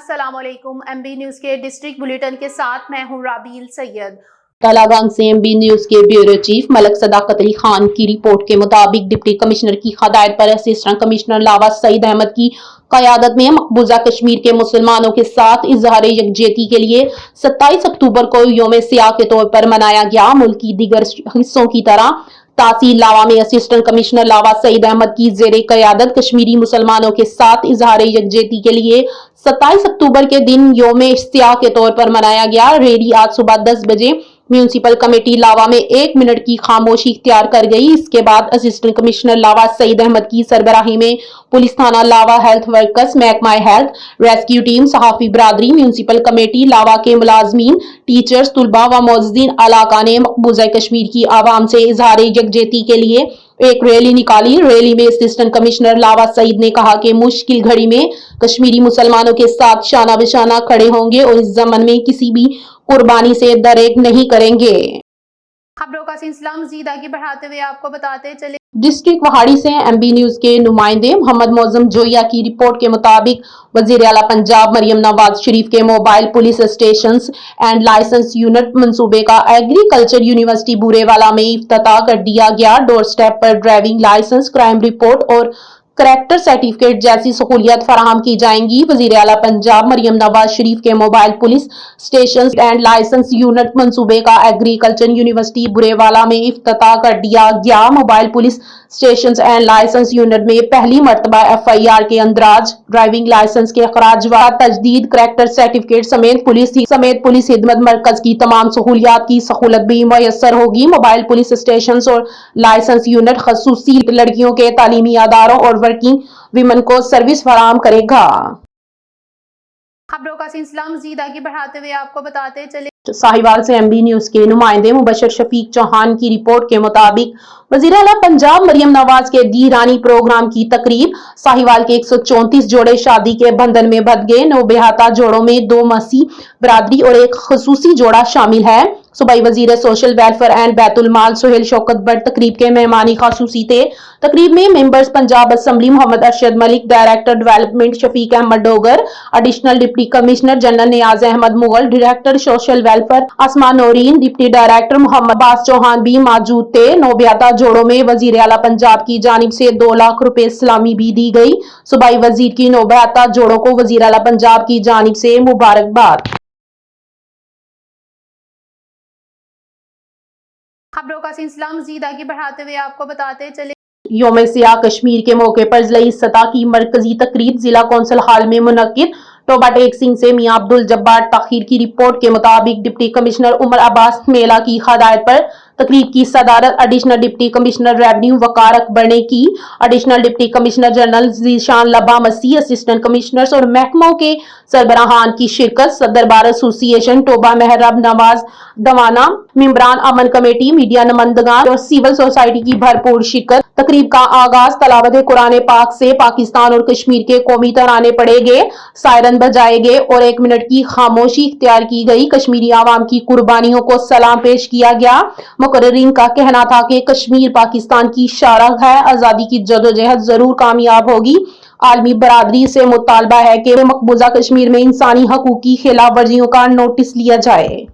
अस्सलाम वालेकुम। MB news के डिस्ट्रिक्ट बुलेटिन के साथ मैं हूं राबील सैयद। कालागंज से MB न्यूज के ब्यूरो चीफ मलक सदाकत अली खान की रिपोर्ट के मुताबिक डिप्टी कमिश्नर की हदायत पर असिस्टेंट कमिश्नर लावा सईद अहमद की क़यादत में मकबूजा कश्मीर के मुसलमानों के साथ इजहार यकजहती के लिए 27 अक्टूबर को यौम सियाह के तौर पर मनाया गया। मुल्क की दीगर हिस्सों की तरह तहसील लावा में असिस्टेंट कमिश्नर लावा सईद अहमद की जेरे क़यादत कश्मीरी मुसलमानों के साथ इजहार यकजहती के लिए 27 अक्टूबर के दिन यौम सियाह के तौर पर मनाया गया। रैली आज सुबह 10 बजे म्यूनिसिपल कमेटी लावा में 1 मिनट की खामोशी इख्तियार कर गई। इसके बाद असिस्टेंट कमिश्नर लावा सईद अहमद की सरबराही में पुलिस थाना लावा, हेल्थ वर्कर्स, महकमा हेल्थ, रेस्क्यू टीम, सहाफी बिरादरी, म्यूनिसिपल कमेटी लावा के मुलाजमीन, टीचर्स, तुलबा व मोअज़्ज़िन अलाका ने मकबूजा कश्मीर की आवाम से इजहार यकजहती के लिए एक रैली निकाली। रैली में असिस्टेंट कमिश्नर लावा सईद ने कहा कि मुश्किल घड़ी में कश्मीरी मुसलमानों के साथ शाना बिशाना खड़े होंगे और इस ज़मन में किसी भी कुर्बानी से दरेक नहीं करेंगे। खबरों का सिलसिला मज़ीद आगे बढ़ाते हुए आपको बताते चले। डिस्ट्रिक्ट वहाड़ी से MB न्यूज के नुमाइंदे मोहम्मद मौजम जोया की रिपोर्ट के मुताबिक वजीर आला पंजाब मरियम नवाज शरीफ के mobile police stations and licence unit मंसूबे का एग्रीकल्चर यूनिवर्सिटी बुरेवाला में इफ्तिताह कर दिया गया। डोर स्टेप पर ड्राइविंग लाइसेंस, क्राइम रिपोर्ट और करैक्टर सर्टिफिकेट जैसी सहूलियत फराहम की जाएंगी। वजीर आला पंजाब मरियम नवाज शरीफ के mobile police station and licence unit मंसूबे का एग्रीकल्चर यूनिवर्सिटी बुरेवाला में इफ्तिताह कर दिया गया। Mobile police station and licence unit में पहली मरतबा FIR के अंदराज, ड्राइविंग लाइसेंस के अखराज व तजदीद, करैक्टर सर्टिफिकेट समेत पुलिस खिदमत मरकज की तमाम सहूलियात की सहूलत भी मुयस्सर होगी। मोबाइल पुलिस स्टेशन और लाइसेंस यूनिट खसूसी लड़कियों के तालीमी अदारों और वर्किंग विमेन को सर्विस फराहम करेगा। खबरों का सिलसिला मज़ीद आगे बढ़ाते हुए आपको बताते चले। साहिवाल से MB न्यूज के नुमाइंदे मुबशर शफीक चौहान की रिपोर्ट के मुताबिक वज़ीर आला पंजाब मरियम नवाज के दी रानी प्रोग्राम की तकरीब। साहिवाल के 134 जोड़े शादी के बंधन में बंध गए। 9 बेहाता जोड़ों में 2 मसीह बिरादरी और एक खसूसी जोड़ा शामिल है। सूबाई वजीर social welfare and Baitul Maal Suhail Shaukat Butt तकरीब के मेहमानी खासूसी थे। तकरीब में members Punjab assembly Mohammad Arshad Malik, director development Shafiq Ahmad Dogar, additional deputy commissioner general Niaz Ahmad Mughal, director social welfare Asma Naureen, deputy director Mohammad Abbas Chauhan भी मौजूद थे। 9 बेहाता जोड़ों में वजीर आला पंजाब की जानिब से 2 लाख रुपए सलामी भी दी गई। सूबाई वजीर की 9 बेहाता जोड़ों को वजीर आला पंजाब की जानिब से मुबारकबाद। खबरों का सिलसिला मज़ीद आगे बढ़ाते हुए आपको बताते चले। यौम सियाह कश्मीर के मौके पर ज़िला सतह की मरकजी तकरीब जिला कौंसिल हॉल में मुनक्किद। टोबा टेक सिंह से मियां अब्दुल जब्बार ताखिर की रिपोर्ट के मुताबिक डिप्टी कमिश्नर उमर अब्बास मेला की हदायत पर तकरीब की सदारत एडिशनल डिप्टी कमिश्नर रेवेन्यू वकार अकबर ने की। Additional deputy commissioner general Zeeshan लबा मसीह, असिस्टेंट कमिश्नर्स और महकमों के सरबराहान की शिरकत। सदर बार एसोसिएशन टोबा महरब नवाज दवाना, मेंबरान अमन कमेटी, मीडिया नुमाइंदगान और सिविल सोसाइटी की भरपूर शिरकत। तकरीब का आगाज तलावत कुरान पाक से पाकिस्तान और कश्मीर के कौमी तराने पढ़े गए, सायरन बजाए गए और 1 मिनट की खामोशी इख्तियार की गई। कश्मीरी आवाम की कुर्बानियों को सलाम पेश किया गया। मुकर्रिरीन का कहना था कि कश्मीर पाकिस्तान की शारग है, आजादी की जदोजहद जरूर कामयाब होगी। आलमी बरादरी से मुतालबा है कि मकबूजा कश्मीर में इंसानी हकूक की खिलाफ वर्जियों का नोटिस लिया जाए।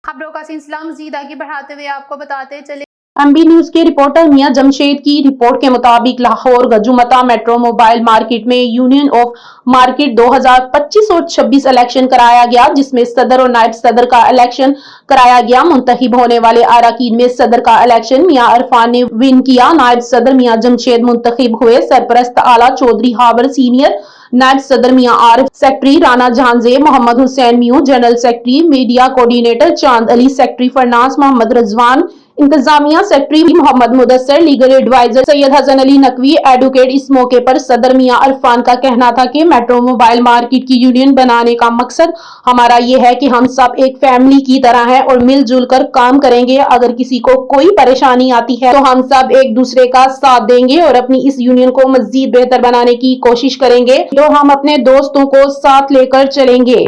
खबरों का सिलसिला मज़ीद आगे बढ़ाते हुए आपको बताते चले। MB न्यूज के रिपोर्टर मियां जमशेद की रिपोर्ट के मुताबिक लाहौर गजुमता मेट्रो मोबाइल मार्केट में यूनियन ऑफ मार्केट 2025 और 26 इलेक्शन कराया गया, जिसमें सदर और नायब सदर का इलेक्शन कराया गया। मुंतखब होने वाले अरकान में सदर का इलेक्शन मियां अरफान ने विन किया। नायब सदर मियां जमशेद मुंतखब हुए। सरपरस्त आला चौधरी हावर सीनियर, नायब सदर मियां आरिफ, सेक्रेटरी राना जहांजेब, मोहम्मद हुसैन म्यू, general secretary media coordinator Chand Ali, secretary finance Mohammad Rizwan, इंतजामिया secretary Mohammad Mudassar, legal adviser Syed Hasan Ali Naqvi, advocate. इस मौके पर सदर मियां अरफान का कहना था कि मेट्रो मोबाइल मार्केट की यूनियन बनाने का मकसद हमारा ये है कि हम सब एक फैमिली की तरह हैं और मिलजुल कर काम करेंगे। अगर किसी को कोई परेशानी आती है तो हम सब एक दूसरे का साथ देंगे और अपनी इस यूनियन को मजीद बेहतर बनाने की कोशिश करेंगे। तो हम अपने दोस्तों को साथ लेकर चलेंगे।